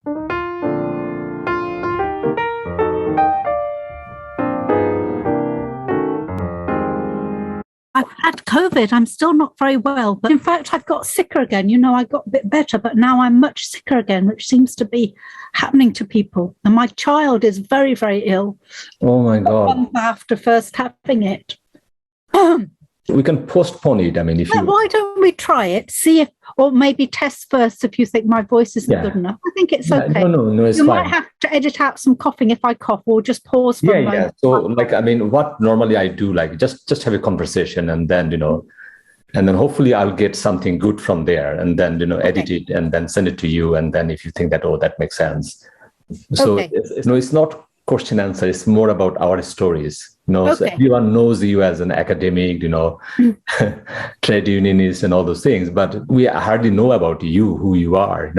I've had COVID. I'm still not very well, but in fact, I've got sicker again. I got a bit better, but now I'm much sicker again, which seems to be happening to people. And my child is very, very ill. Oh my God. A month after first having it. We can postpone it. If you... Why don't we try it? See if, or maybe test first if you think my voice isn't good enough. I think it's okay. No, it's you fine. might have to edit out some coughing if I cough, or just pause for a moment. So, what normally I do, just have a conversation, and then and then hopefully I'll get something good from there, and then edit it, and then send it to you, and then if you think that that makes sense. So it's not question answer. It's more about our stories. So everyone knows you as an academic, trade unionist and all those things, but we hardly know about you, who you are,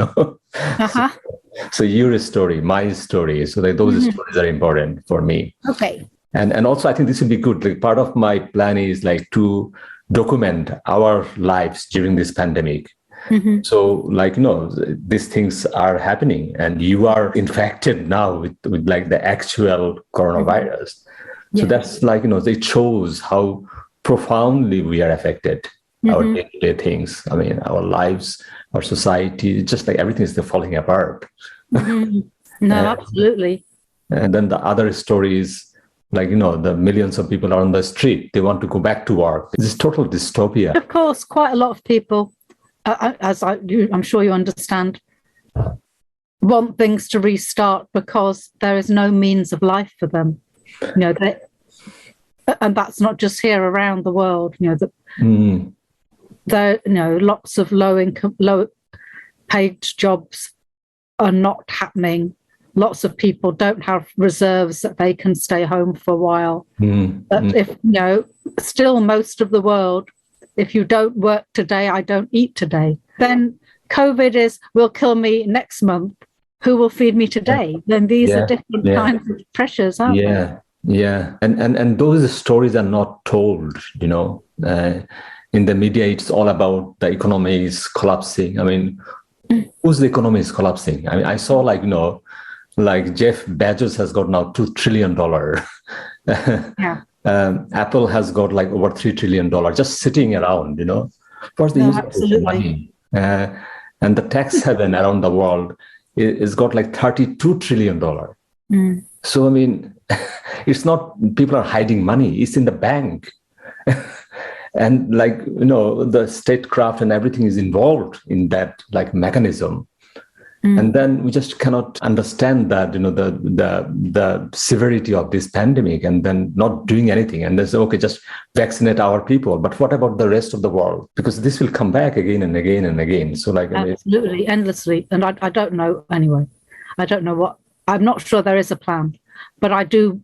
So your story, my story. So those stories are important for me. Okay. And also I think this would be good. Part of my plan is to document our lives during this pandemic. Mm-hmm. So these things are happening, and you are infected now with the actual coronavirus. Mm-hmm. So that's it shows how profoundly we are affected, our day-to-day things. Our lives, our society, just everything is falling apart. Mm-hmm. No, absolutely. And then the other stories, the millions of people are on the street, they want to go back to work. It's total dystopia. Of course, quite a lot of people, I'm sure you understand, want things to restart because there is no means of life for them. And that's not just here around the world. There, lots of low-paid jobs are not happening. Lots of people don't have reserves that they can stay home for a while. But if still most of the world, if you don't work today, I don't eat today. Then COVID will kill me next month. Who will feed me today? Then these are different kinds of pressures, aren't they? Yeah. And those stories are not told, in the media, it's all about the economy is collapsing. Whose economy is collapsing? I saw Jeff Bezos has got now $2 trillion. Apple has got over $3 trillion just sitting around, What's the use of this money? And the tax haven around the world is got $32 trillion. So, it's not people are hiding money, it's in the bank. And the statecraft and everything is involved in that mechanism. And then we just cannot understand that, the severity of this pandemic, and then not doing anything. And they say, okay, just vaccinate our people. But what about the rest of the world? Because this will come back again and again and again. So absolutely, endlessly. And I don't know anyway. I don't know I'm not sure there is a plan. But I do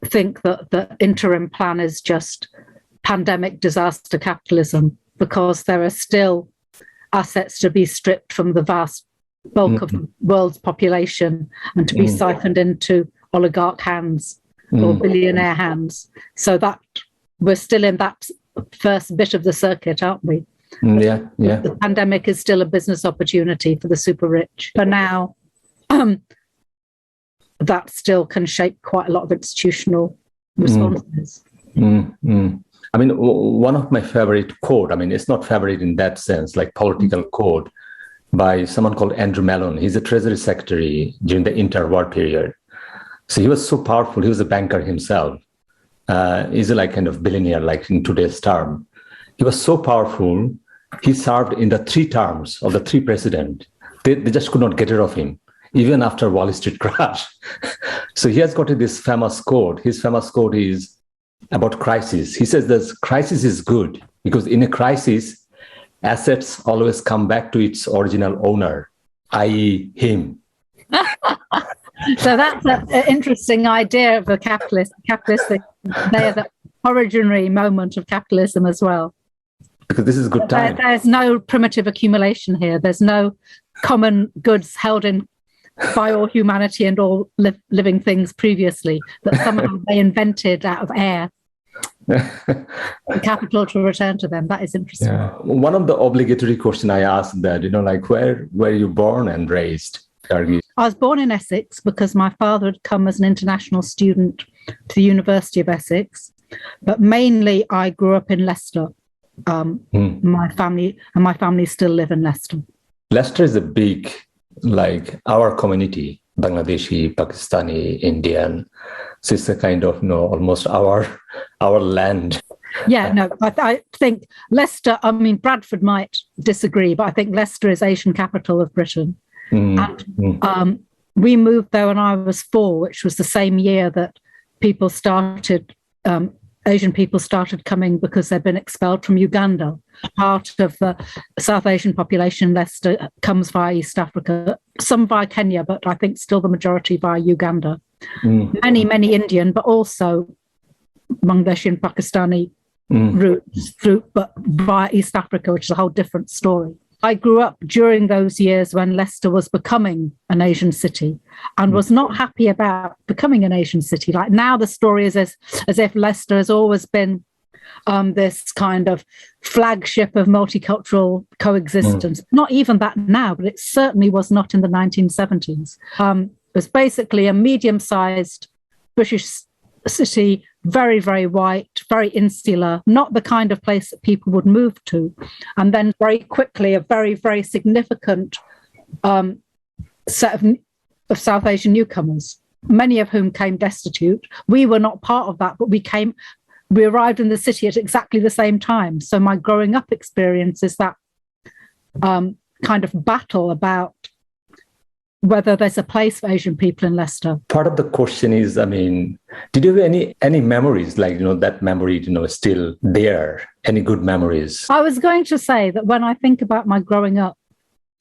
think that the interim plan is just pandemic disaster capitalism, because there are still assets to be stripped from the vast bulk of the world's population and to be siphoned into oligarch hands or billionaire hands. So that we're still in that first bit of the circuit, aren't we? Yeah. The pandemic is still a business opportunity for the super rich. For now, that still can shape quite a lot of institutional responses. One of my favorite quote, it's not favorite in that sense, political quote, by someone called Andrew Mellon. He's a Treasury Secretary during the interwar period. So he was so powerful. He was a banker himself. He's a kind of billionaire, in today's term. He was so powerful. He served in the 3 terms of the 3 presidents. They just could not get rid of him, even after Wall Street crash. So he has got this famous quote. His famous quote is about crisis. He says this crisis is good because in a crisis, assets always come back to its original owner, i.e. him. So that's an interesting idea of the capitalistic. They are the originary moment of capitalism as well. Because this is good time. There's no primitive accumulation here. There's no common goods held in by all humanity and all living things previously that somehow they invented out of air. Capital to return to them. That is interesting. Yeah. One of the obligatory questions I asked that, where were you born and raised, Gargi? I was born in Essex because my father had come as an international student to the University of Essex, but mainly I grew up in Leicester. My family still live in Leicester. Leicester is a big, like our community, Bangladeshi, Pakistani, Indian. So it's a kind of, almost our land. Yeah, no, I think Leicester, I mean, Bradford might disagree, but I think Leicester is Asian capital of Britain. And we moved there when I was 4, which was the same year that Asian people started coming because they'd been expelled from Uganda. Part of the South Asian population in Leicester comes via East Africa, some via Kenya, but I think still the majority via Uganda. Many Indian, but also Bangladeshi and Pakistani roots, but via East Africa, which is a whole different story. I grew up during those years when Leicester was becoming an Asian city and was not happy about becoming an Asian city. Like now the story is as if Leicester has always been this kind of flagship of multicultural coexistence. Not even that now, but it certainly was not in the 1970s. It was basically a medium-sized British city, very, very white, very insular, not the kind of place that people would move to. And then very quickly, a very, very significant set of South Asian newcomers, many of whom came destitute. We were not part of that, but we arrived in the city at exactly the same time. So my growing up experience is that kind of battle about whether there's a place for Asian people in Leicester. Part of the question is, I mean, did you have any memories, like, that memory, still there? Any good memories? I was going to say that when I think about my growing up,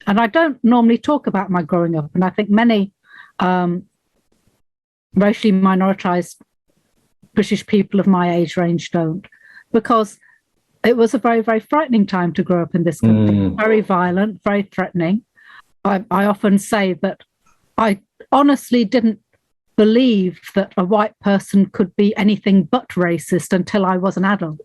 and I don't normally talk about my growing up, and I think many racially minoritized British people of my age range don't, because it was a very, very frightening time to grow up in this country. Very violent, very threatening. I often say that I honestly didn't believe that a white person could be anything but racist until I was an adult.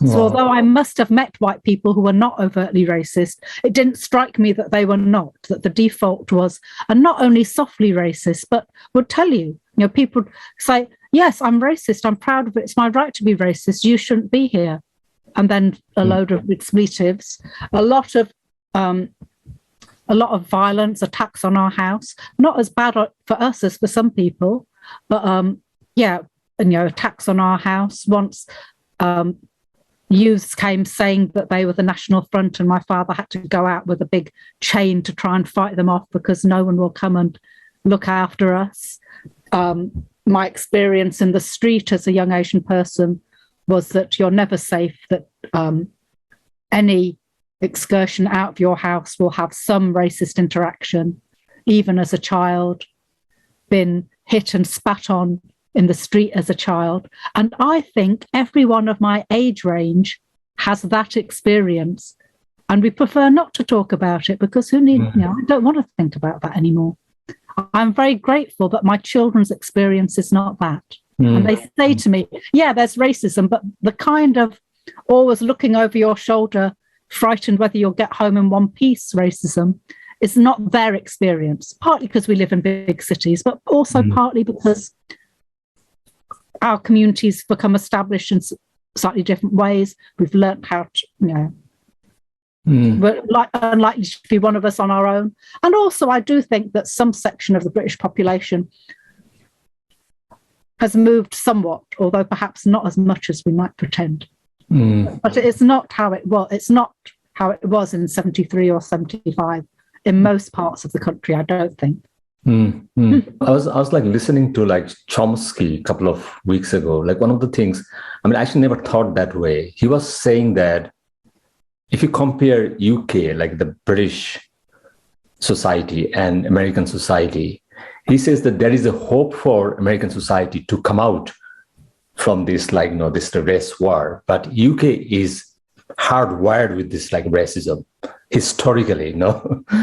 Wow. So although I must have met white people who were not overtly racist, it didn't strike me that they were not, that the default was, and not only softly racist, but would tell you, people say, yes, I'm racist, I'm proud of it, it's my right to be racist, you shouldn't be here. And then a load of expletives, a lot of violence, attacks on our house, not as bad for us as for some people, but attacks on our house. Once youths came saying that they were the National Front, and my father had to go out with a big chain to try and fight them off because no one will come and look after us. My experience in the street as a young Asian person was that you're never safe, that any excursion out of your house will have some racist interaction, even as a child, been hit and spat on in the street as a child. And I think every one of my age range has that experience. And we prefer not to talk about it because I don't want to think about that anymore. I'm very grateful that my children's experience is not that. And they say to me, yeah, there's racism, but the kind of always looking over your shoulder, frightened whether you'll get home in one piece racism is not their experience, partly because we live in big cities, but also partly because our communities become established in slightly different ways. We've learned how to, we're unlikely to be one of us on our own. And also I do think that some section of the British population has moved somewhat, although perhaps not as much as we might pretend. But it's not how it was. It's not how it was in 73 or 75 in most parts of the country, I don't think. I was like listening to like Chomsky a couple of weeks ago. Like one of the things, I mean, I actually never thought that way. He was saying that if you compare UK, like the British society and American society, he says that there is a hope for American society to come out from this, this race war, but UK is hardwired with this racism historically,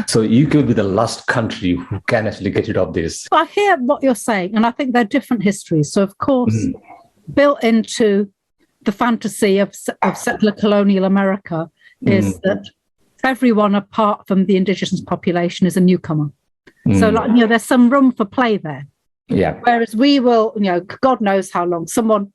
So UK will be the last country who can actually get rid of this. I hear what you're saying, and I think they're different histories. So of course, built into the fantasy of settler colonial America is that everyone apart from the indigenous population is a newcomer. So, like, there's some room for play there. Yeah. Whereas we will, God knows how long. Someone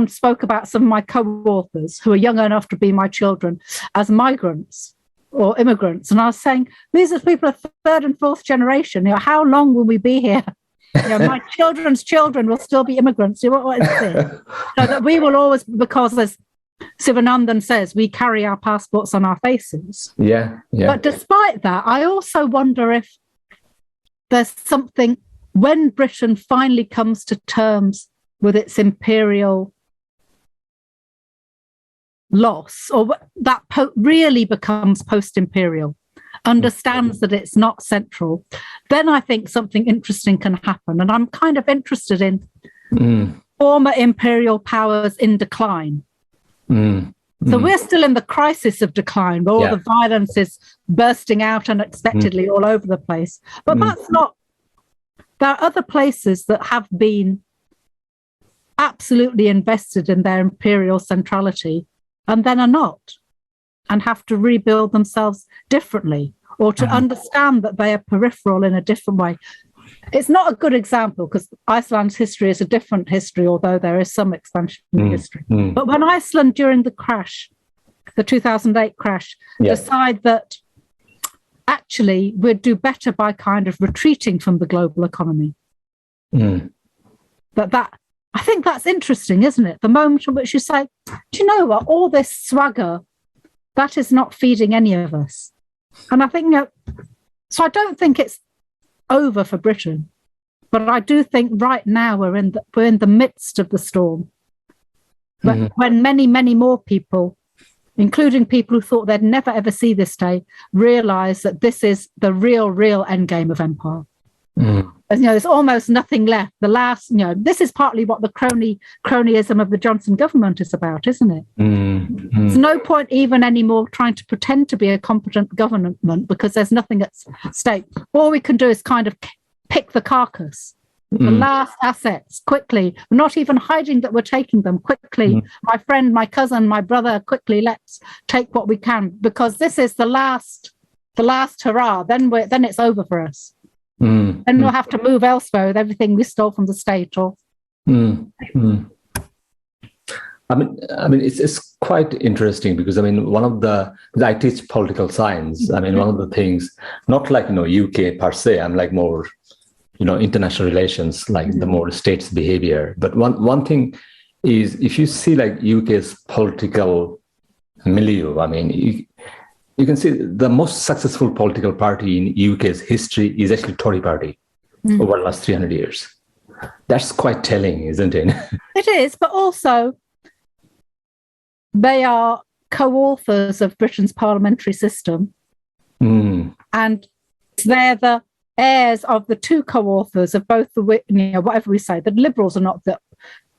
spoke about some of my co-authors who are young enough to be my children as migrants or immigrants. And I was saying, these are people of third and fourth generation. How long will we be here? My children's children will still be immigrants. What is this? So that we will always, because as Sivanandan says, we carry our passports on our faces. Yeah. But despite that, I also wonder if there's something, when Britain finally comes to terms with its imperial loss, or that really becomes post-imperial, understands that it's not central, then I think something interesting can happen. And I'm kind of interested in former imperial powers in decline. So we're still in the crisis of decline, where all the violence is bursting out unexpectedly all over the place. But that's not, there are other places that have been absolutely invested in their imperial centrality and then are not, and have to rebuild themselves differently, or to understand that they are peripheral in a different way. It's not a good example because Iceland's history is a different history, although there is some expansionary history. But when Iceland, during the crash, the 2008 crash, decide that actually we'd do better by kind of retreating from the global economy, I think that's interesting, isn't it? The moment in which you say, do you know what, all this swagger, that is not feeding any of us. And I think, so I don't think it's over for Britain, but I do think right now we're in the midst of the storm, when many, many more people, including people who thought they'd never ever see this day, realise that this is the real end game of empire. There's almost nothing left. The last, this is partly what the cronyism of the Johnson government is about, isn't it? There's no point even anymore trying to pretend to be a competent government because there's nothing at stake. All we can do is kind of pick the carcass, the last assets, quickly. We're not even hiding that we're taking them quickly. My friend, my cousin, my brother, quickly, let's take what we can, because this is the last hurrah. Then it's over for us. Then we'll have to move elsewhere with everything we stole from the state. Or I mean, it's quite interesting because I teach political science. One of the things, not like UK per se. I'm like more international relations, like the more states' behavior. But one thing is, if you see like UK's political milieu, you can see the most successful political party in UK's history is actually Tory Party over the last 300 years. That's quite telling, isn't it? It is, but also they are co-authors of Britain's parliamentary system. And they're the heirs of the two co-authors of both the, whatever we say, the Liberals are not the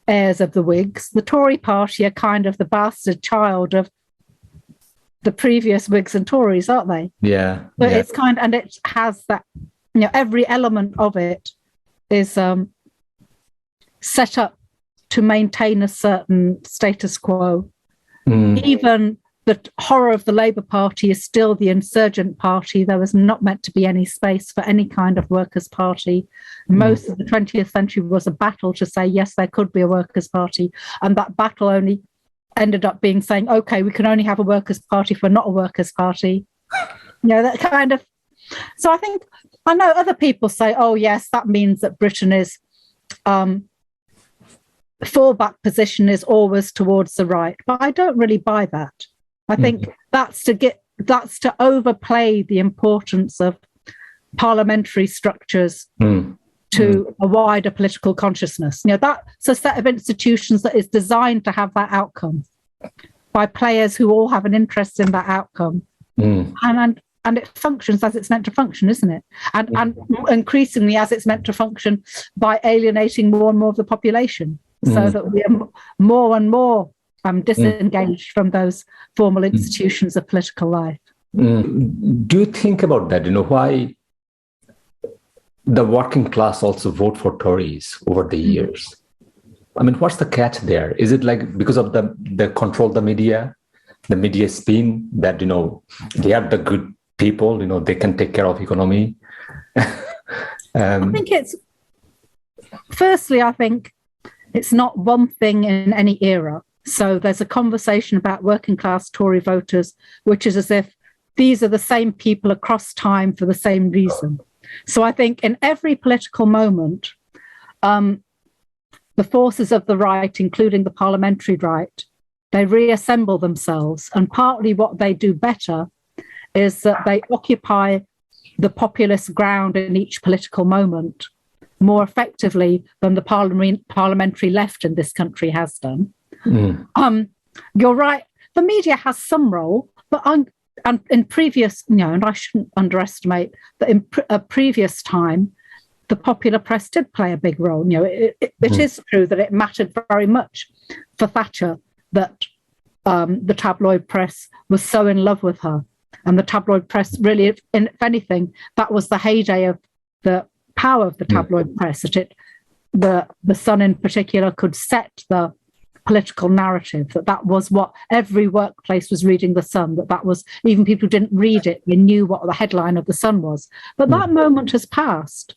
heirs of the Whigs. The Tory Party are kind of the bastard child of the previous Whigs and Tories, aren't they? Yeah. But it's and it has that, every element of it is set up to maintain a certain status quo. Even the horror of the Labour Party is still the insurgent party. There was not meant to be any space for any kind of workers' party. Most of the 20th century was a battle to say, yes, there could be a workers' party. And that battle only ended up being saying, okay, we can only have a workers' party if we're not a workers' party. That kind of. So I know other people say, oh, yes, that means that Britain is, fallback position is always towards the right. But I don't really buy that. I think that's to overplay the importance of parliamentary structures to a wider political consciousness. That's a set of institutions that is designed to have that outcome by players who all have an interest in that outcome. And it functions as it's meant to function, isn't it? And increasingly as it's meant to function by alienating more and more of the population, so that we are more and more disengaged from those formal institutions of political life. Do you think about that? Why the working class also vote for Tories over the years? What's the catch there? Is it like because of the control the media? the media spin that, they are the good people, they can take care of economy. I think I think it's not one thing in any era. So there's a conversation about working class Tory voters, which is as if these are the same people across time for the same reason. So I think in every political moment, the forces of the right, including the parliamentary right, they reassemble themselves. And partly what they do better is that they occupy the populist ground in each political moment more effectively than the parliamentary left in this country has done. You're right. The media has some role, but in previous, and I shouldn't underestimate that in a previous time, the popular press did play a big role. It is true that it mattered very much for Thatcher that the tabloid press was so in love with her. And the tabloid press really, if anything, that was the heyday of the power of the tabloid press, that the Sun in particular could set the political narrative, that was what every workplace was reading the Sun, that was, even people who didn't read it, they knew what the headline of the Sun was. But that moment has passed.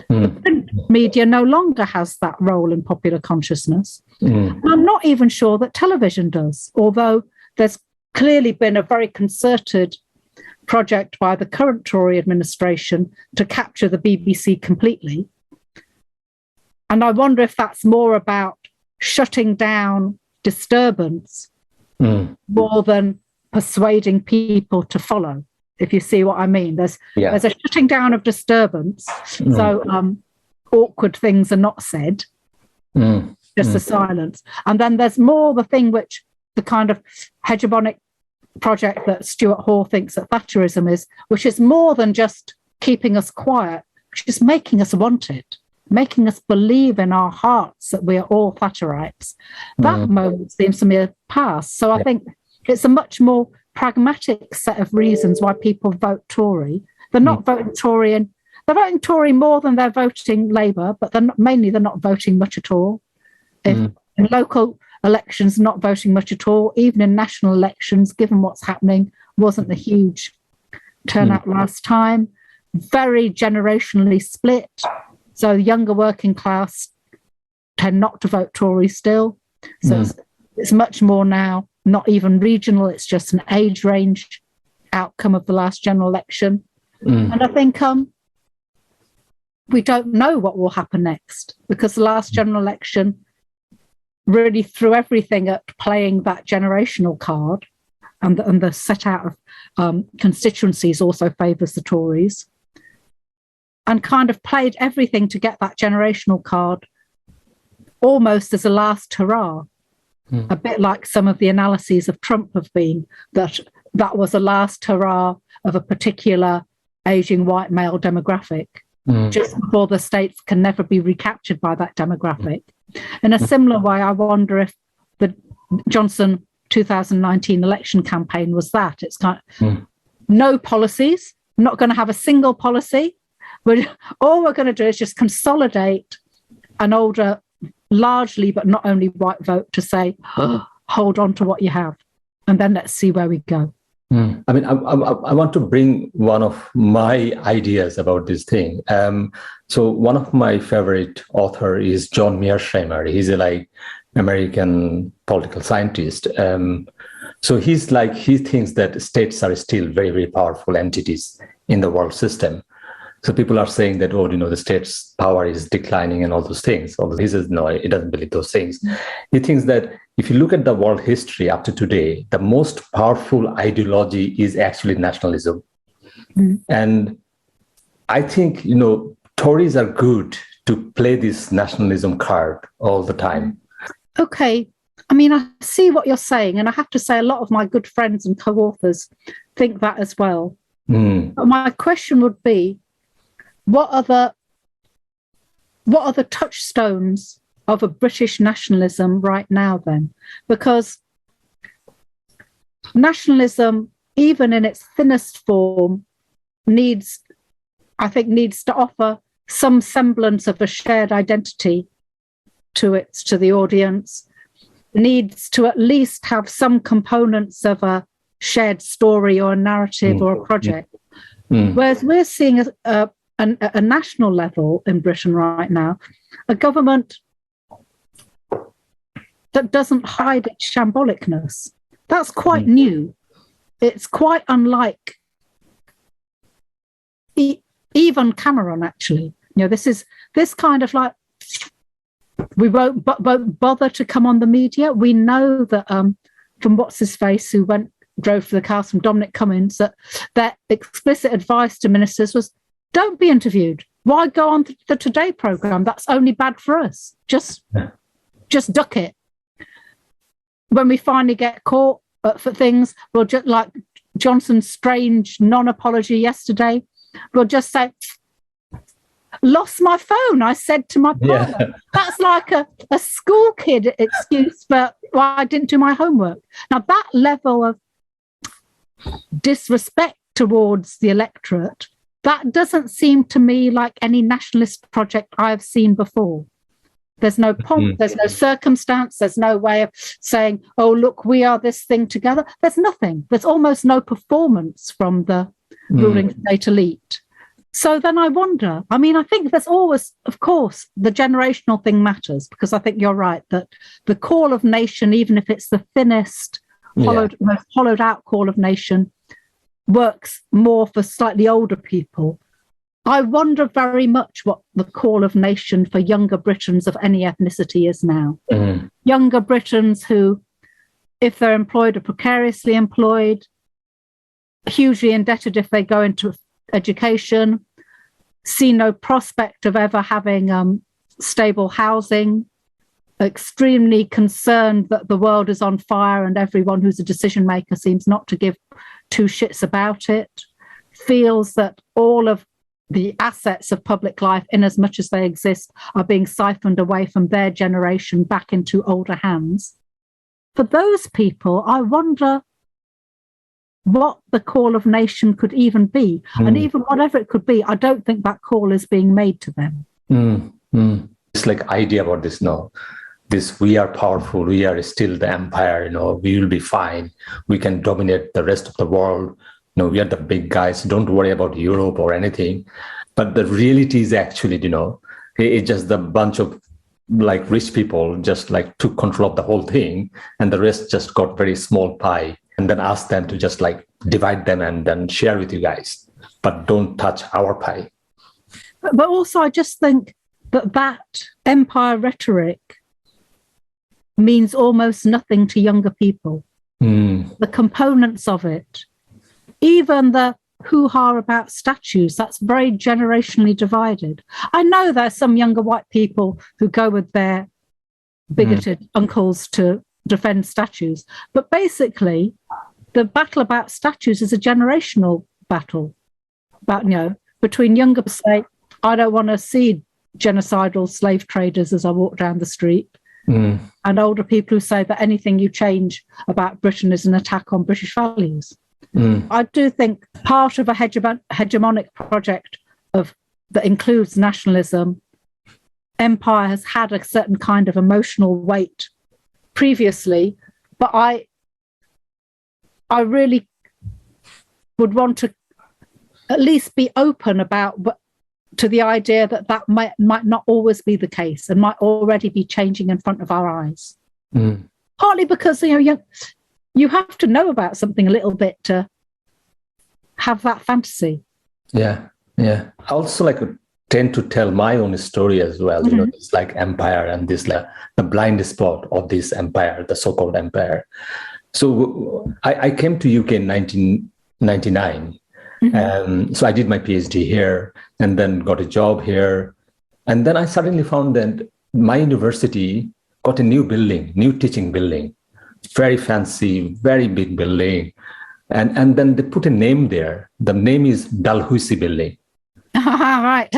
The print media no longer has that role in popular consciousness. And I'm not even sure that television does, although there's clearly been a very concerted project by the current Tory administration to capture the BBC completely. And I wonder if that's more about shutting down disturbance more than persuading people to follow, if you see what I mean. There's a shutting down of disturbance, so awkward things are not said, just the silence. And then there's more the thing which the kind of hegemonic project that Stuart Hall thinks that Thatcherism is, which is more than just keeping us quiet, which is making us want it, making us believe in our hearts that we are all Thatcherites. That moment seems to me a past. So I think it's a much more pragmatic set of reasons why people vote Tory. They're not voting Tory, and they're voting Tory more than they're voting Labour, but they're not voting much at all. In local elections, not voting much at all. Even in national elections, given what's happening, wasn't a huge turnout last time. Very generationally split. So younger working class tend not to vote Tory still. So it's much more now, not even regional, it's just an age range outcome of the last general election. And I think we don't know what will happen next, because the last general election really threw everything at playing that generational card, and the set out of constituencies also favours the Tories, and kind of played everything to get that generational card almost as a last hurrah. A bit like some of the analyses of Trump have been, that was a last hurrah of a particular ageing white male demographic, just before the states can never be recaptured by that demographic. In a similar way, I wonder if the Johnson 2019 election campaign was that. It's kind of no policies, not going to have a single policy. All we're going to do is just consolidate an older, largely, but not only white vote to say, hold on to what you have, and then let's see where we go. I mean, I want to bring one of my ideas about this thing. So one of my favorite author is John Mearsheimer. He's a American political scientist. So he thinks that states are still very, very powerful entities in the world system. So people are saying that, the state's power is declining and all those things. He says, no, he doesn't believe those things. He thinks that if you look at the world history up to today, the most powerful ideology is actually nationalism. And I think, Tories are good to play this nationalism card all the time. Okay. I mean, I see what you're saying. And I have to say a lot of my good friends and co-authors think that as well. But my question would be, what are the touchstones of a British nationalism right now then? Because nationalism, even in its thinnest form, needs to offer some semblance of a shared identity to the audience. needs to at least have some components of a shared story or a narrative or a project. Whereas we're seeing a national level in Britain right now, a government that doesn't hide its shambolicness. That's quite new. It's quite unlike even Cameron, actually. You know, this kind of like, we won't bother to come on the media. We know that from what's his face who drove to the castle from Dominic Cummings, that explicit advice to ministers was, don't be interviewed. Why go on the Today programme? That's only bad for us. Just duck it. When we finally get caught for things, we'll just, like Johnson's strange non-apology yesterday, we'll just say, lost my phone, I said to my partner. Yeah. That's like a school kid excuse for, well, I didn't do my homework. Now, that level of disrespect towards the electorate, that doesn't seem to me like any nationalist project I've seen before. There's no pomp, there's no circumstance, there's no way of saying, oh, look, we are this thing together. There's nothing. There's almost no performance from the ruling state elite. So then I wonder, I mean, I think there's always, of course, the generational thing matters, because I think you're right that the call of nation, even if it's the thinnest, most hollowed out call of nation, works more for slightly older people. I wonder very much what the call of nation for younger Britons of any ethnicity is now. Younger Britons who, if they're employed, are precariously employed, hugely indebted if they go into education, see no prospect of ever having stable housing, extremely concerned that the world is on fire and everyone who's a decision maker seems not to give two shits about it, feels that all of the assets of public life, in as much as they exist, are being siphoned away from their generation back into older hands. For those people, I wonder what the call of nation could even be. And even whatever it could be, I don't think that call is being made to them. It's like idea about this, no? This, we are powerful, we are still the empire, we will be fine. We can dominate the rest of the world. We are the big guys. Don't worry about Europe or anything. But the reality is actually, it's just the bunch of like rich people just like took control of the whole thing, and the rest just got very small pie, and then asked them to just like divide them and then share with you guys, but don't touch our pie. But also, I just think that empire rhetoric means almost nothing to younger people. The components of it, even the hoo-ha about statues, that's very generationally divided. I know there's some younger white people who go with their bigoted uncles to defend statues, but basically the battle about statues is a generational battle about, between younger people say, I don't want to see genocidal slave traders as I walk down the street, and older people who say that anything you change about Britain is an attack on British values. I do think part of a hegemonic project that includes nationalism, empire has had a certain kind of emotional weight previously, but I really would want to at least be open to the idea that might not always be the case and might already be changing in front of our eyes. Partly because you have to know about something a little bit to have that fantasy. Yeah. I also tend to tell my own story as well. It's like empire and this the blind spot of this empire, the so-called empire. So I came to UK in 1999. So I did my PhD here and then got a job here. And then I suddenly found that my university got a new teaching building. Very fancy, very big building. And then they put a name there. The name is Dalhousie Building. Right.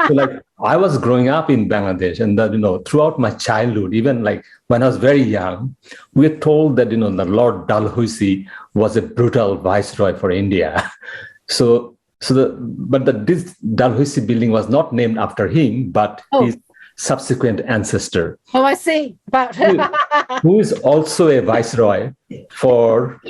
So I was growing up in Bangladesh, and throughout my childhood, even when I was very young, we were told that the Lord Dalhousie was a brutal viceroy for India. But this Dalhousie building was not named after him, but subsequent ancestor. Oh, I see. About who is also a viceroy for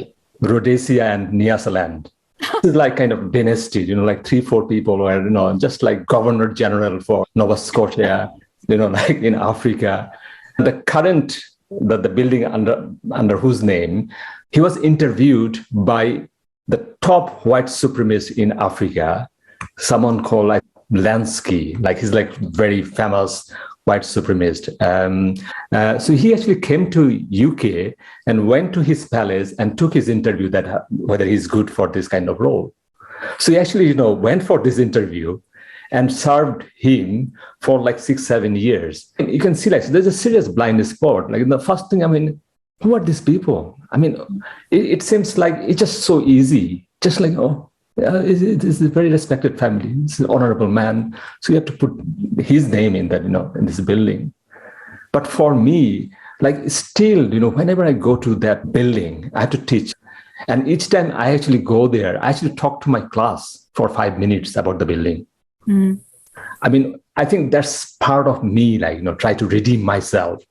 Rhodesia and Nyasaland. This is like kind of dynasty, like 3-4 people were, just like governor general for Nova Scotia, like in Africa. The current, the building under whose name, he was interviewed by the top white supremacist in Africa, someone called like Lansky, like he's like very famous white supremacist. So he actually came to UK and went to his palace and took his interview that whether he's good for this kind of role. So he actually, went for this interview and served him for like 6-7 years. And you can see like, so there's a serious blind spot. Like the first thing, who are these people? It seems like it's just so easy. Just like, it's a very respected family. It's an honorable man. So you have to put his name in that, in this building. But for me, like still, whenever I go to that building, I have to teach. And each time I actually go there, I actually talk to my class for 5 minutes about the building. Mm. I think that's part of me, like, try to redeem myself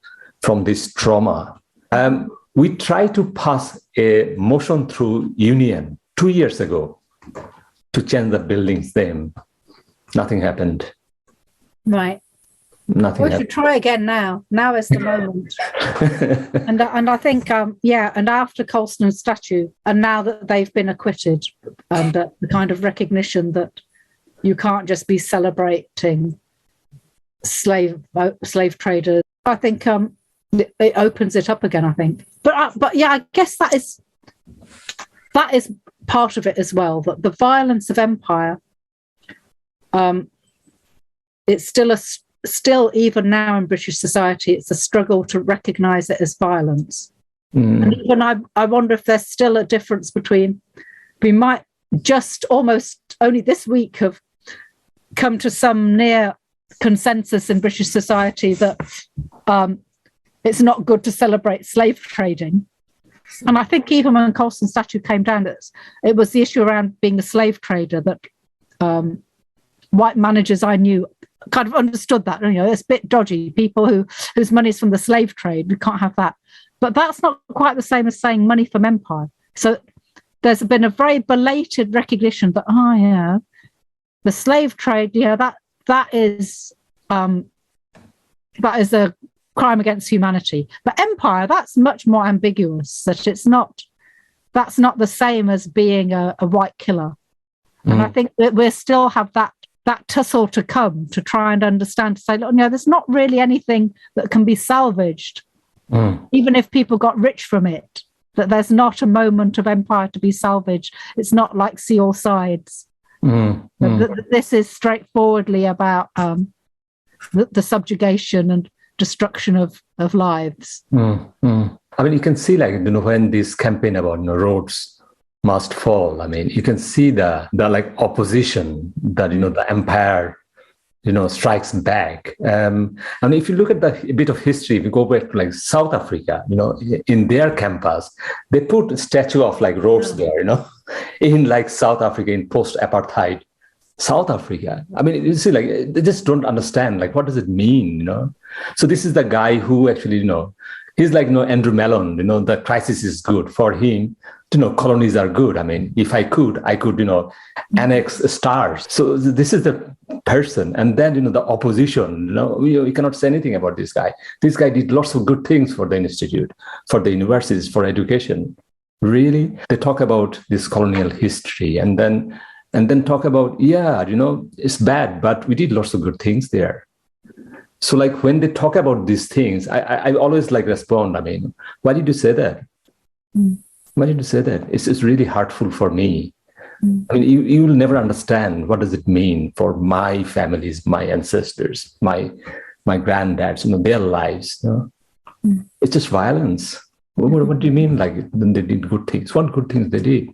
from this trauma. We tried to pass a motion through union 2 years ago to change the building's name. Nothing happened. Right. Nothing. We should try again now. Now is the moment. and I think, and after Colston's statue, and now that they've been acquitted, and the kind of recognition that you can't just be celebrating slave traders, I think it opens it up again, I think. But yeah, I guess that is part of it as well, that the violence of empire, it's still even now in British society, it's a struggle to recognise it as violence. Mm. And even I wonder if there's still a difference between, we might just almost only this week have come to some near consensus in British society that it's not good to celebrate slave trading. And I think even when Colston's statue came down, it was the issue around being a slave trader that white managers I knew kind of understood that, it's a bit dodgy. People whose money's from the slave trade, we can't have that. But that's not quite the same as saying money from empire. So there's been a very belated recognition that, the slave trade, that is a crime against humanity. But empire, that's much more ambiguous, that that's not the same as being a white killer. Mm. And I think that we still have that tussle to come to try and understand, to say, look, there's not really anything that can be salvaged, even if people got rich from it, that there's not a moment of empire to be salvaged. It's not like See All Sides. This is straightforwardly about the subjugation and destruction of lives. You can see, like, when this campaign about roads must fall, you can see the like opposition that the empire strikes back. If you look at a bit of history, if you go back to like South Africa, in their campus they put a statue of like Rhodes there, in like South Africa, in post-apartheid South Africa. You see, like, they just don't understand, like, what does it mean, So this is the guy who actually, he's like, Andrew Mellon, the crisis is good for him. Colonies are good. If I could, annex stars. So this is the person. And then, the opposition, we cannot say anything about this guy. This guy did lots of good things for the institute, for the universities, for education. Really? They talk about this colonial history and then talk about, it's bad, but we did lots of good things there. So like when they talk about these things, I always like respond, why did you say that? Why did you say that? It's really hurtful for me. You will never understand what does it mean for my families, my ancestors, my granddads, their lives. It's just violence. What do you mean, like, they did good things? What good things they did?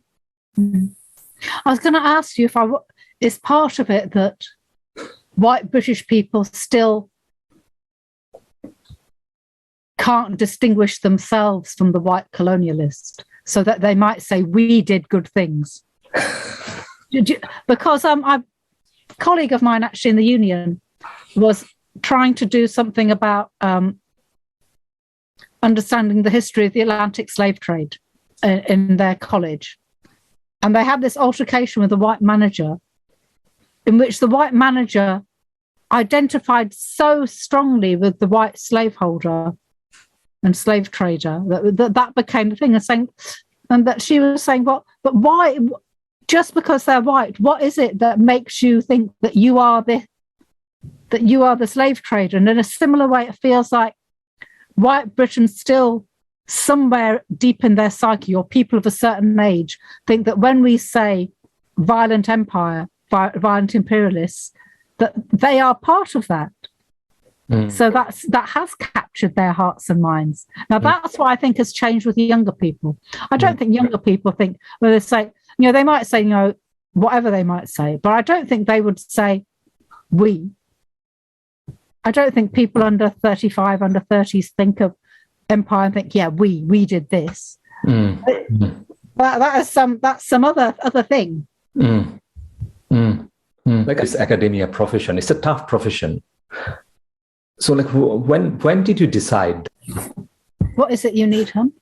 I was going to ask you is part of it that white British people still can't distinguish themselves from the white colonialist, so that they might say, we did good things. Because a colleague of mine actually in the union was trying to do something about understanding the history of the Atlantic slave trade in their college. And they had this altercation with the white manager, in which the white manager identified so strongly with the white slaveholder and slave trader that became the thing. And that she was saying, well, but why, just because they're white, what is it that makes you think that you are the slave trader? And in a similar way, it feels like white Britain still, somewhere deep in their psyche, or people of a certain age, think that when we say violent empire, violent imperialists, that they are part of that. So that has captured their hearts and minds. Now, that's what I think has changed with younger people. I don't think younger people think, well, they say, they might say, whatever they might say, but I don't think they would say we. I don't think people under 35, under 30s think of empire and think, yeah, we did this. That's some other thing. Like this academia profession, it's a tough profession. So like, when did you decide? What is it you need, hon?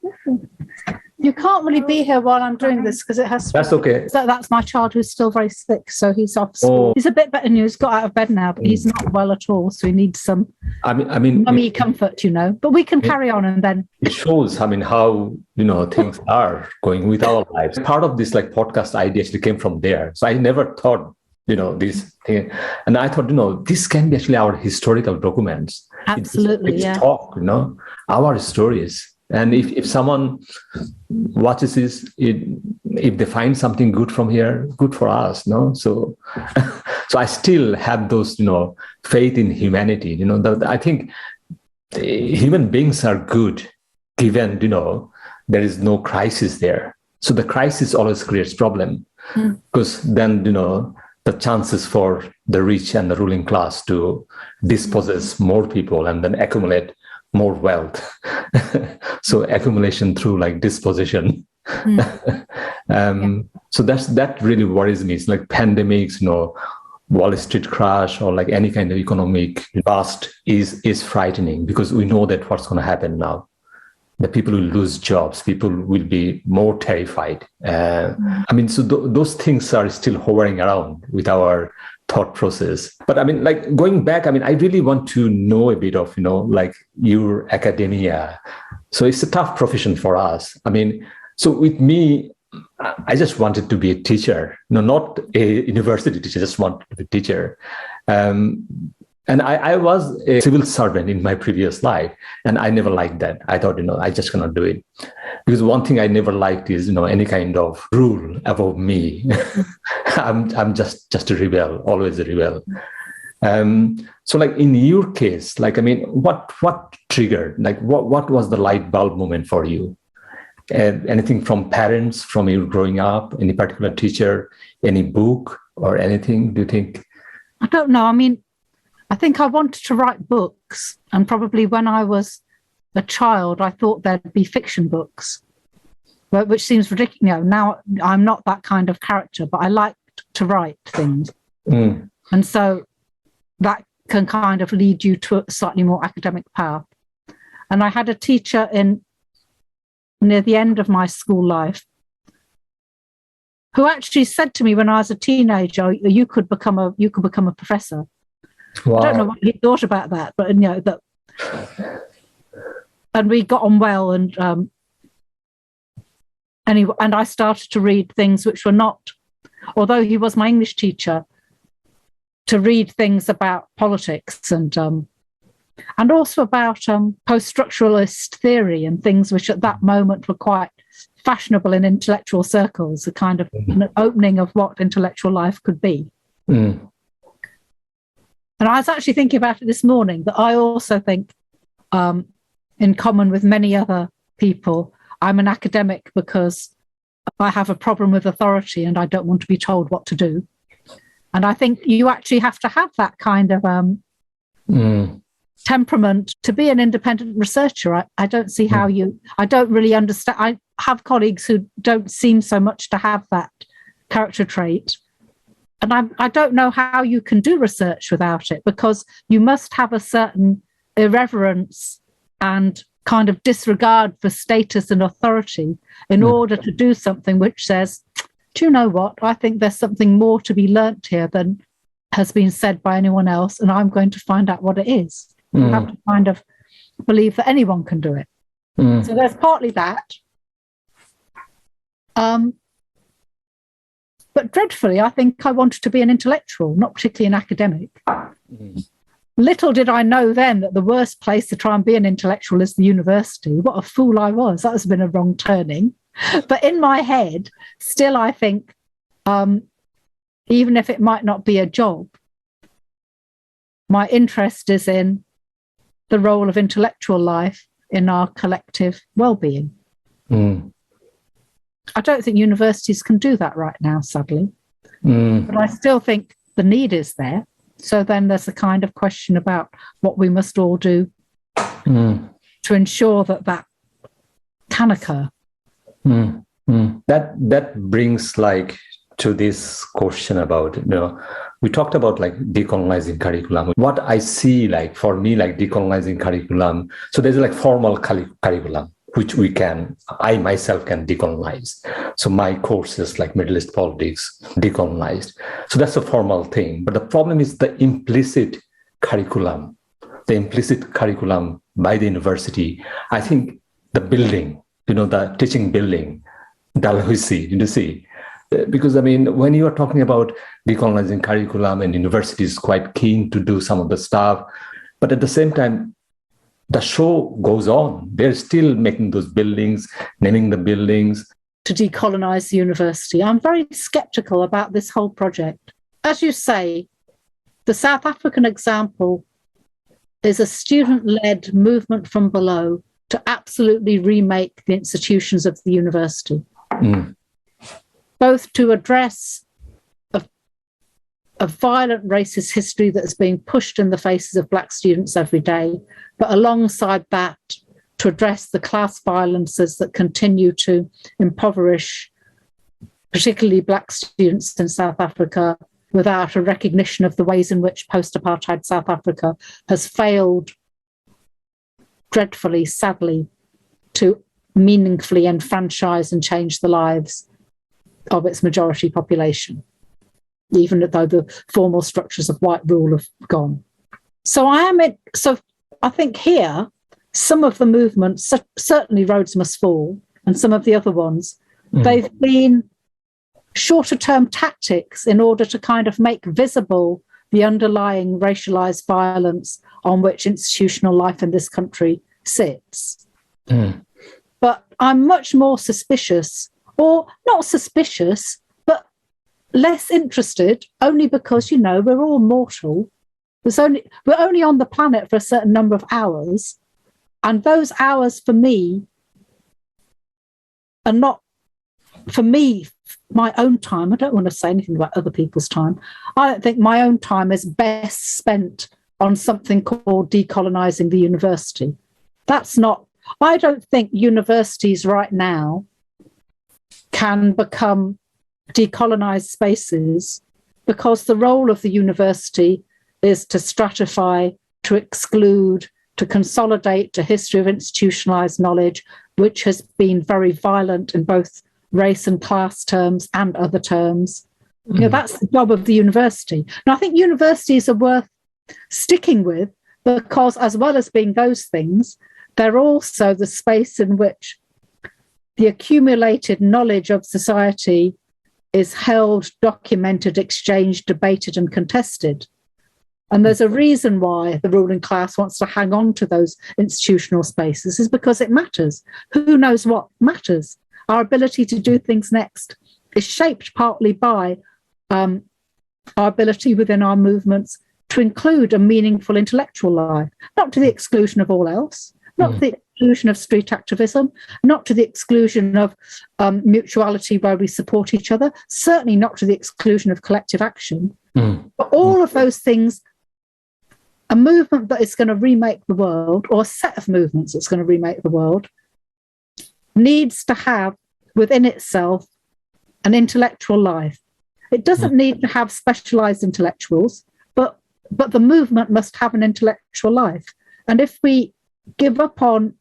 You can't really be here while I'm doing this because it has. That's okay. So that's my child who's still very sick, so he's off school. He's a bit better now. He's got out of bed now, but he's not well at all. So he needs some. Mummy comfort, But we can carry on, and then it shows. how things are going with our lives. Part of this podcast idea actually came from there. So I never thought this thing, and I thought this can be actually our historical documents. Absolutely, it's talk, our stories. And if someone watches this, if they find something good from here, good for us, So, so I still have those, faith in humanity. I think human beings are good, given there is no crisis there. So the crisis always creates problem, because then the chances for the rich and the ruling class to dispossess more people and then accumulate more wealth. So accumulation through disposition. So that really worries me. It's like pandemics, Wall Street crash, or any kind of economic bust is frightening, because we know that what's going to happen now. The people will lose jobs. People will be more terrified. So those things are still hovering around with our thought process. But going back, I really want to know a bit of, your academia. So it's a tough profession for us. So with me, I just wanted to be a teacher, not a university teacher, just wanted to be a teacher. And I was a civil servant in my previous life, and I never liked that. I thought, I just cannot do it. Because one thing I never liked is, any kind of rule above me. I'm just a rebel, always a rebel. So in your case, what triggered, what was the light bulb moment for you? Anything from parents, from you growing up, any particular teacher, any book or anything, do you think? I don't know. I think I wanted to write books, and probably when I was a child, I thought there'd be fiction books, which seems ridiculous. Now I'm not that kind of character, but I liked to write things. And so that can kind of lead you to a slightly more academic path. And I had a teacher near the end of my school life who actually said to me when I was a teenager, you could become a professor. Wow. I don't know what he thought about that, but and we got on well, and I started to read things which were not, although he was my English teacher, to read things about politics and also about post-structuralist theory and things which at that moment were quite fashionable in intellectual circles, a kind of an opening of what intellectual life could be. And I was actually thinking about it this morning, that I also think, in common with many other people, I'm an academic because I have a problem with authority and I don't want to be told what to do. And I think you actually have to have that kind of temperament to be an independent researcher. I don't see how I don't really understand. I have colleagues who don't seem so much to have that character trait. And I don't know how you can do research without it, because you must have a certain irreverence and kind of disregard for status and authority in order to do something which says, do you know what? I think there's something more to be learnt here than has been said by anyone else, and I'm going to find out what it is. You have to kind of believe that anyone can do it. So there's partly that. But dreadfully, I think I wanted to be an intellectual, not particularly an academic. Little did I know then that the worst place to try and be an intellectual is the university. What a fool I was. That has been a wrong turning. But in my head, still I think, even if it might not be a job, my interest is in the role of intellectual life in our collective well-being. I don't think universities can do that right now, sadly. But I still think the need is there. So then there's a kind of question about what we must all do to ensure that that can occur. That brings like to this question about, we talked about like decolonizing curriculum. What I see, like for me, like decolonizing curriculum, so there's like formal curriculum, which I myself can decolonize. So my courses like Middle East politics, decolonized. So that's a formal thing. But the problem is the implicit curriculum by the university. I think the building, the teaching building, Dalhousie, because I mean, when you are talking about decolonizing curriculum, and university is quite keen to do some of the stuff, but at the same time, the show goes on. They're still making those buildings, naming the buildings. To decolonize the university. I'm very sceptical about this whole project. As you say, the South African example is a student-led movement from below to absolutely remake the institutions of the university. Both to address a violent racist history that is being pushed in the faces of Black students every day, but alongside that, to address the class violences that continue to impoverish particularly Black students in South Africa, without a recognition of the ways in which post-apartheid South Africa has failed dreadfully, sadly, to meaningfully enfranchise and change the lives of its majority population, even though the formal structures of white rule have gone. So I think here, some of the movements, certainly Rhodes Must Fall, and some of the other ones, they've been shorter term tactics in order to kind of make visible the underlying racialized violence on which institutional life in this country sits. But I'm much more suspicious, or not suspicious, but less interested, only because, we're all mortal. We're only on the planet for a certain number of hours. And those hours for me are not, for me, my own time. I don't want to say anything about other people's time. I don't think my own time is best spent on something called decolonizing the university. I don't think universities right now can become decolonized spaces, because the role of the university is to stratify, to exclude, to consolidate a history of institutionalized knowledge, which has been very violent in both race and class terms and other terms. That's the job of the university. And I think universities are worth sticking with, because as well as being those things, they're also the space in which the accumulated knowledge of society is held, documented, exchanged, debated, and contested. And there's a reason why the ruling class wants to hang on to those institutional spaces, is because it matters. Who knows what matters? Our ability to do things next is shaped partly by our ability within our movements to include a meaningful intellectual life, not to the exclusion of all else, not to the exclusion of street activism, not to the exclusion of mutuality where we support each other, certainly not to the exclusion of collective action. But all of those things, a movement that is going to remake the world, or a set of movements that's going to remake the world, needs to have within itself an intellectual life. It doesn't need to have specialized intellectuals, but the movement must have an intellectual life. And if we give up on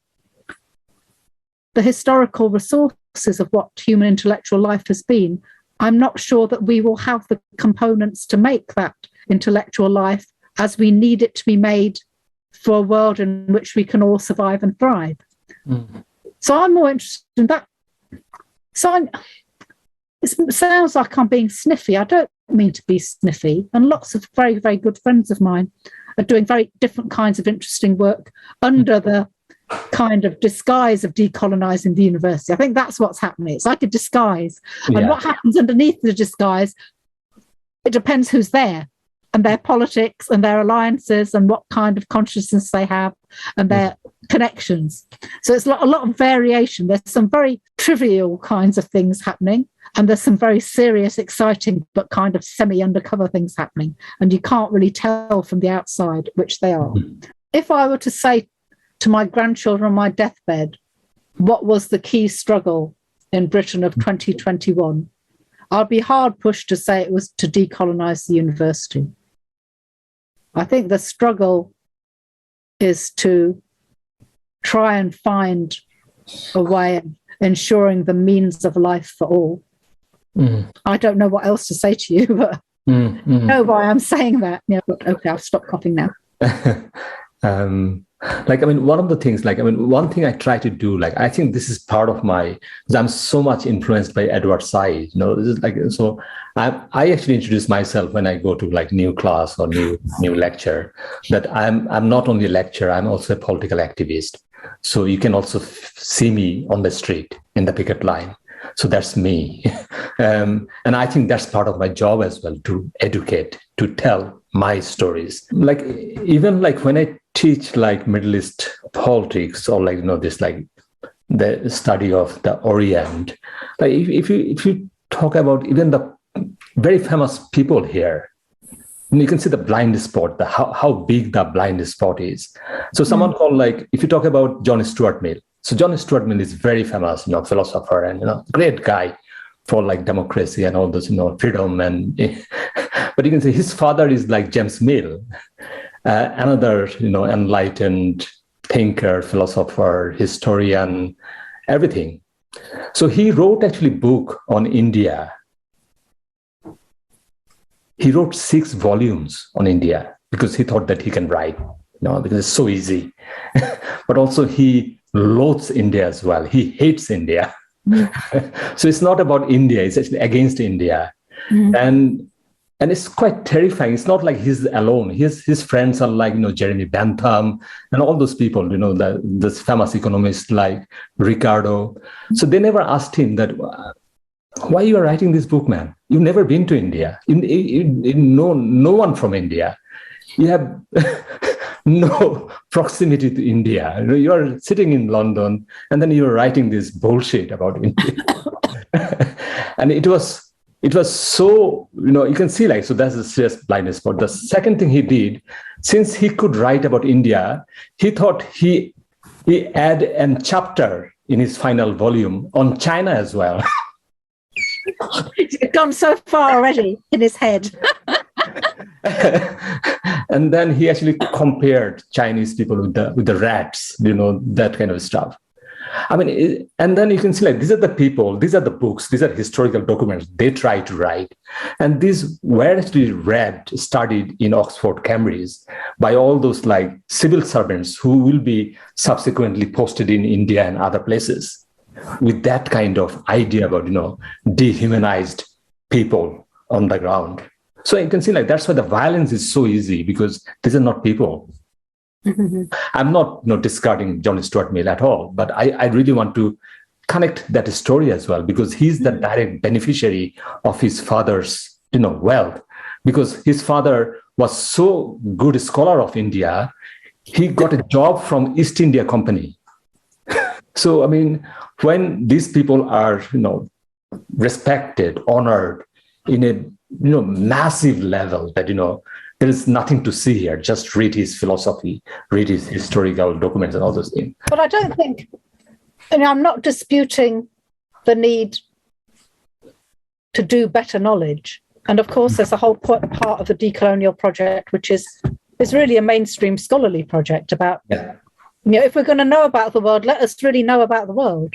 the historical resources of what human intellectual life has been, I'm not sure that we will have the components to make that intellectual life as we need it to be made for a world in which we can all survive and thrive. Mm-hmm. So I'm more interested in that. It sounds like I'm being sniffy. I don't mean to be sniffy. And lots of very, very good friends of mine are doing very different kinds of interesting work under the kind of disguise of decolonizing the university. I think that's what's happening. It's like a disguise. Yeah. And what happens underneath the disguise, it depends who's there and their politics and their alliances and what kind of consciousness they have and their connections. So it's a lot of variation. There's some very trivial kinds of things happening, and there's some very serious, exciting, but kind of semi-undercover things happening. And you can't really tell from the outside which they are. If I were to say to my grandchildren on my deathbed, what was the key struggle in Britain of 2021, I'd be hard pushed to say it was to decolonize the university. I think the struggle is to try and find a way of ensuring the means of life for all. Mm. I don't know what else to say to you, but you know why I'm saying that. Yeah, but okay, I'll stop coughing now. One of the things, one thing I try to do, I think this is part of because I'm so much influenced by Edward Said, this is so I actually introduce myself when I go to new class or new lecture, that I'm not only a lecturer, I'm also a political activist. So you can also see me on the street in the picket line. So that's me. And I think that's part of my job as well, to educate, to tell my stories. Even when I teach Middle East politics or the study of the Orient, if you talk about even the very famous people here, you can see the blind spot, how big the blind spot is. So someone called, if you talk about John Stuart Mill. So John Stuart Mill is very famous, philosopher and great guy for democracy and all those, freedom and. But you can see his father is James Mill, another enlightened thinker, philosopher, historian, everything. So he wrote actually a book on India. He wrote 6 volumes on India because he thought that he can write, because it's so easy. But also he loathes India as well. He hates India. So it's not about India, it's actually against India. And it's quite terrifying. It's not like he's alone. His friends are Jeremy Bentham and all those people, this famous economists like Ricardo. So they never asked him that, why you are writing this book, man? You've never been to India. You know no one from India. You have no proximity to India. You are sitting in London and then you're writing this bullshit about India. And it was so, you can see so that's a serious blindness spot. The second thing he did, since he could write about India, he thought he add a chapter in his final volume on China as well. It's gone so far already in his head. And then he actually compared Chinese people with the rats, that kind of stuff. And then you can see these are the people, these are the books, these are historical documents they try to write. And these were actually studied in Oxford, Cambridge by all those civil servants who will be subsequently posted in India and other places with that kind of idea about, dehumanized people on the ground. So you can see that's why the violence is so easy, because these are not people. Mm-hmm. I'm not discarding John Stuart Mill at all, but I really want to connect that story as well, because he's the direct beneficiary of his father's wealth, because his father was so good a scholar of India, he got a job from East India Company. So when these people are respected, honored in a massive level, that there is nothing to see here. Just read his philosophy, read his historical documents and all those things. But I don't think, I'm not disputing the need to do better knowledge. And of course, there's a whole part of the decolonial project, which is really a mainstream scholarly project about, if we're going to know about the world, let us really know about the world.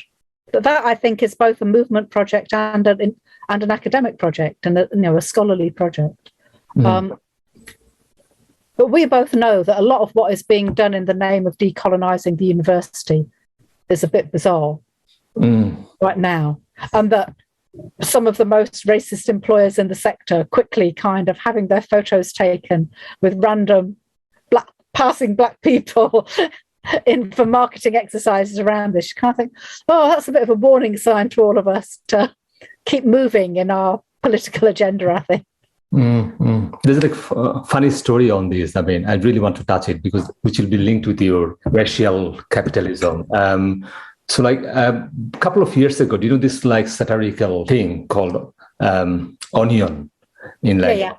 But that, I think, is both a movement project and an academic project and a scholarly project. But we both know that a lot of what is being done in the name of decolonizing the university is a bit bizarre right now, and that some of the most racist employers in the sector quickly kind of having their photos taken with random passing black people in for marketing exercises around this. You kind of think, oh, that's a bit of a warning sign to all of us to keep moving in our political agenda, I think. There's a funny story on this. I mean, I really want to touch it because which will be linked with your racial capitalism. So like a couple of years ago, do you know this like satirical thing called Onion in like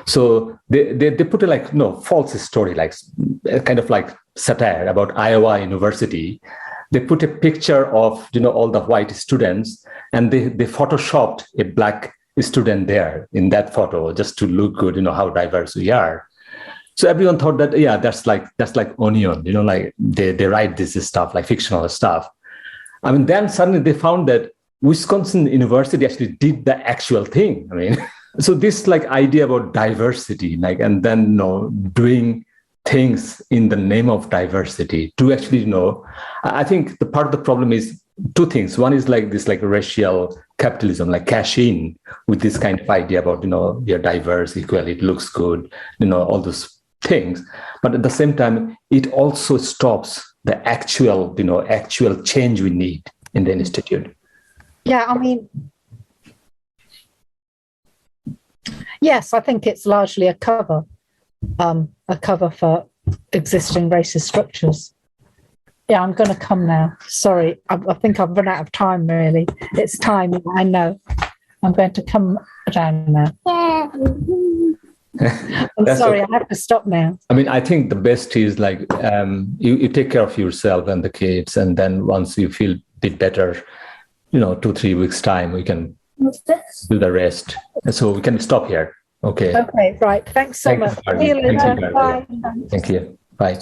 so they put a like false story, like kind of like satire about Iowa University. They put a picture of all the white students and they photoshopped a black student there in that photo just to look good, how diverse we are. So everyone thought that, that's like Onion, like they write this stuff, like fictional stuff. I mean, then suddenly they found that Wisconsin University actually did the actual thing. I mean, so this like idea about diversity, like, and then, doing things in the name of diversity to actually, I think the part of the problem is two things. One is like this, like racial capitalism, like cash in with this kind of idea about, you're diverse, equal, it looks good, all those things. But at the same time, it also stops the actual change we need in the institute. Yeah, I mean, yes, I think it's largely a cover for existing racist structures. Yeah, I'm going to come now. Sorry, I think I've run out of time, really. It's time, I know. I'm going to come down now. I'm sorry, okay. I have to stop now. I mean, I think the best is like you take care of yourself and the kids, and then once you feel a bit better, 2-3 weeks time, we can do the rest. So we can stop here. Okay. Okay, right. Thanks so much. See you later. Bye. Thank you. Bye.